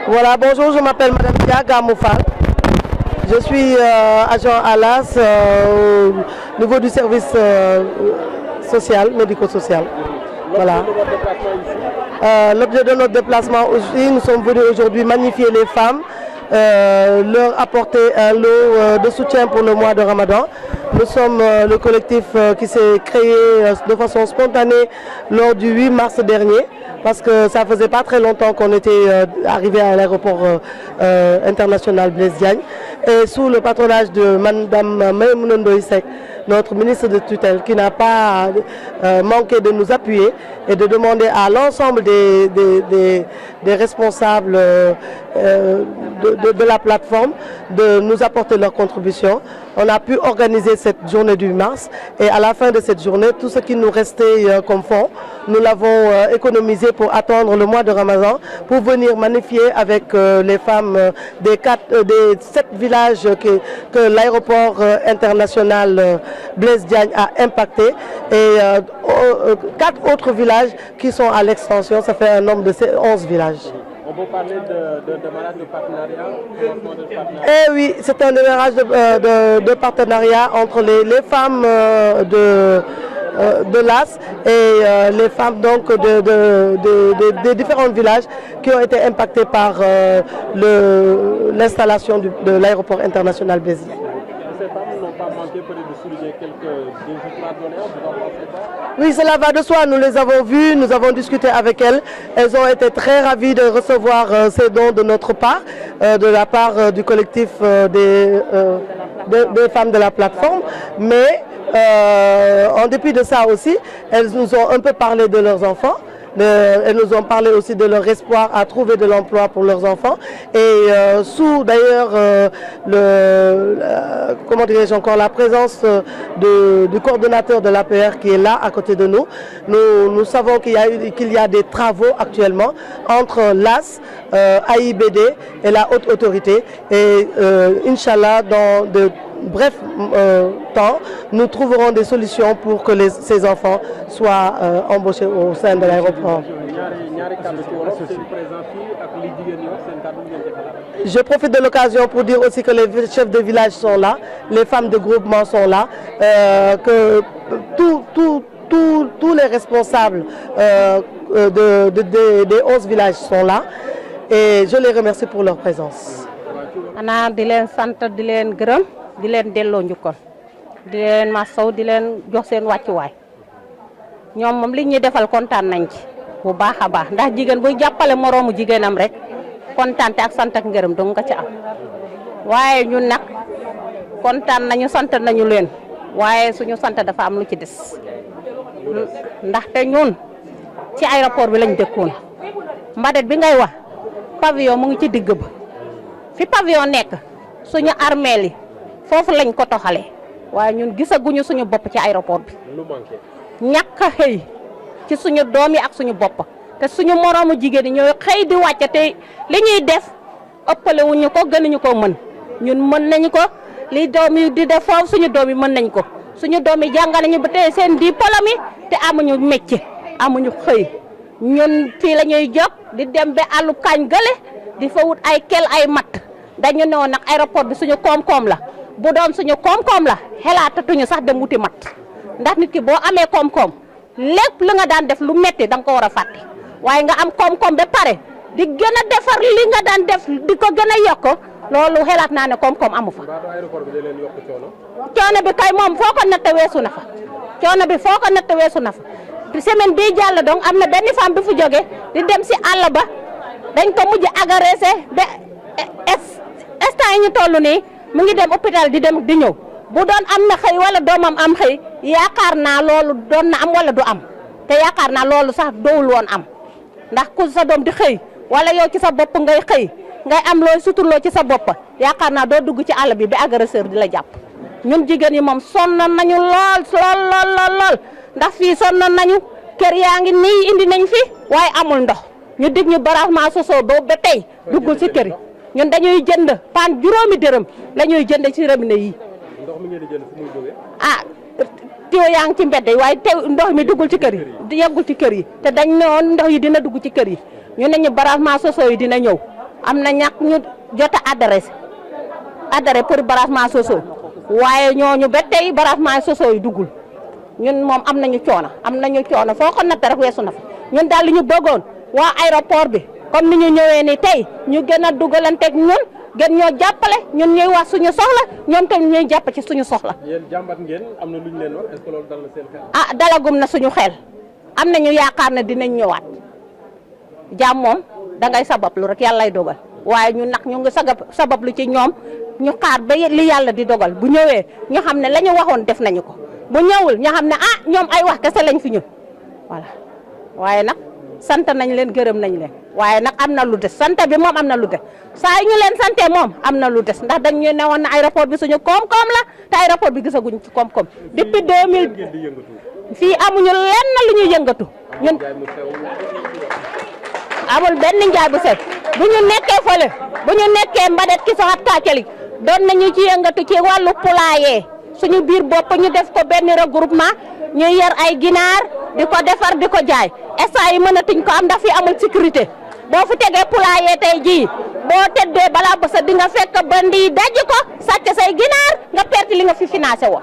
Voilà, bonjour, je m'appelle Madame Dia Gamoufal. Je suis agent à l'AS au niveau du service social, médico-social. Voilà. L'objet de notre déplacement aussi, nous sommes venus aujourd'hui magnifier les femmes, leur apporter un lot de soutien pour le mois de Ramadan. Nous sommes le collectif qui s'est créé de façon spontanée lors du 8 mars dernier, parce que ça faisait pas très longtemps qu'on était arrivé à l'aéroport international Blaise Diagne. Et sous le patronage de Madame Maïmouna Ndoye Seck, notre ministre de tutelle, qui n'a pas manqué de nous appuyer et de demander à l'ensemble des responsables de la plateforme de nous apporter leur contribution. On a pu organiser cette journée du 8 mars et à la fin de cette journée, tout ce qui nous restait comme fonds, nous l'avons économisé pour attendre le mois de Ramadan pour venir magnifier avec les femmes des 7 villages que l'aéroport international Blaise Diagne a impacté et 4 autres villages qui sont à l'extension, ça fait un nombre de 11 villages. On peut parler de démarrage de partenariat, Eh oui, c'est un démarrage de partenariat entre les femmes de l'AS et les femmes donc des différents villages qui ont été impactés par l'installation de l'aéroport international Blaise Diagne. Ces femmes n'ont pas manqué peut-être de soulever quelques doléances, vous en pensez quoi? Oui, cela va de soi. Nous les avons vues, nous avons discuté avec elles. Elles ont été très ravies de recevoir ces dons de notre part, de la part du collectif des femmes de la plateforme. Mais en dépit de ça aussi, elles nous ont un peu parlé de leurs enfants. Elles nous ont parlé aussi de leur espoir à trouver de l'emploi pour leurs enfants et sous d'ailleurs comment dirais-je encore la présence du coordonnateur de l'APR qui est là à côté de nous. Nous savons qu'il y a des travaux actuellement entre l'AS, AIBD et la haute autorité et Inch'Allah dans de bref temps, nous trouverons des solutions pour que ces enfants soient embauchés au sein de l'aéroport. Je profite de l'occasion pour dire aussi que les chefs de village sont là, les femmes de groupement sont là, que tous les responsables des 11 villages sont là et je les remercie pour leur présence. di leen delloo njukkal di leen masaw di leen jox seen wàccuwaay ñoom moom li ñuy defal kontaan nañ ci bu baax a baax ndax jigéen buy jàppale moroomu jigéenam rek kontaan te ak sant ak ngërëm dong nga ci am waaye ñun nag kontaan nañu sant nañu leen waaye suñu sant dafa am lu ci des ndaxte ñun ci aéroport bi lañ dëkkoon mbadet bi ngay wax pavillon mu ngi ci digg ba fi pavillon nekk suñu armeel yi foofu lañ ko toxalee waaye ñun gisaguñu suñu bopp ci aéroport bi ñàkk a xëy ci suñu doom yi ak suñu bopp te suñu moroomu jigéen yi ñooy xëy di wàcce te li ñuy def ëppale wuñu ko gënuñu ko mën ñun mën nañu ko li doom yi di def foofu suñu doom yi mën nañ ko suñu doom yi jàngal nañu ba tey seen diplôme yi te amuñu métier amuñu xëy ñun fii la ñuy jóg di dem ba àllu kaañ gële di fa wut ay kel ay matt dañu ne woon nag aéroport bi suñu koom-koom la bu doon suñu koom-koom la xelaatatuñu sax dem wuti mat ndax nit ki boo amee koom-koom lépp lu nga daan def lu metti da nga ko war a fàtte waaye nga am koom-koom ba pare di gën a defar li nga daan def di ko gën a yokk loolu xelaat naa ne koom-koom amu fa. coono bi kay moom foo ko natt weesu na fa coono bi foo ko natt weesu na fa semaine bii jàll donc am na benn femme bi fu jóge di dem si àll ba dañ ko mujj agressé ba instant yi ñu toll nii mu ngi dem hôpital di dem di ñëw bu doon am na xëy wala doomam am xëy yaakaar naa loolu doon na am wala du am te yaakaar naa loolu sax dowul woon am ndax ku sa doom di xëy wala yow ci sa bopp ngay xëy ngay am looy suturloo ci sa bopp yaakaar naa doo dugg ci àll bi ba agresseur di la jàpp ñun jigéen yi moom sonn nañu lool ndax fii sonn nañu kër yaa ngi nii indi nañ fi waaye amul ndox ñu dig ñu barragement Soso boobu ba tey duggul ci kër yi ñun dañuy jënd paan juróomi dërëm la ñuy jënd ci robinet yi. ndox mi ngeen di jënd fu muy jógee. ah tiwo yaa ngi ci mbedd yi waaye tew ndox mi duggul ci kër yi yeggul ci kër yi te dañ ne woon ndox yi dina dugg ci kër yi ñu ne ñu branchement sociaux yi dina ñëw am na ñàkk ñu jot a adresse pour branchement sociaux waaye ñooñu ba tey branchement sociaux yi duggul ñun moom am nañu coono foo ko natt rek weesu na fa ñun daal li ñu bëggoon waa aéroport bi comme ni ñu ñëwee ni tey ñu gën a dugalanteeg ñun gën ñoo jàppale ñun ñuy wax suñu soxla ñoom tamit ñuy jàpp ci suñu soxla. yéen jàmbat ngeen am na lu ñu leen wax est-ce que loolu dal na seen xel. ah dalagum na suñu xel am nañu yaakaar ne dinañ ñëwaat jàmm moom dangay sabablu rek yàllay dogal waaye ñun nag ñu ngi sabablu ci ñoom ñu xaar ba li yàlla di dogal bu ñëwee ñu xam ne la ñu waxoon def nañu ko bu ñëwul ñu xam ne ah ñoom ay wax kese lañ fi ñun voilà waaye nag sant nañ leen gërëm nañ leen waaye nag am na lu des sant bi moom am na lu des saa yu ñu leen sante moom am na lu des ndax dañ ñu ne woon na aéroport bi suñu koom-koom la te aéroport bi gisaguñ ci koom-koom depuis 2000 fii amuñu lenn lu ñuy yëngatu ñun amul benn njaay bu sew bu ñu nekkee fële bu ñu nekkee mbadet ki sax tàccali doon nañu ci yëngatu ci wàllu poulailler suñu biir bopp ñu def ko benn regroupement ñuy yar ay ginaar di ko defar di ko jaay instant yi mënatuñ ko am ndax fi amul sécurité boo fi tegee poulailler tey jii boo tëddee balaa ba sa di nga fekk bandi yi daj ko sàcc say ginaar nga perte li nga fi financé woon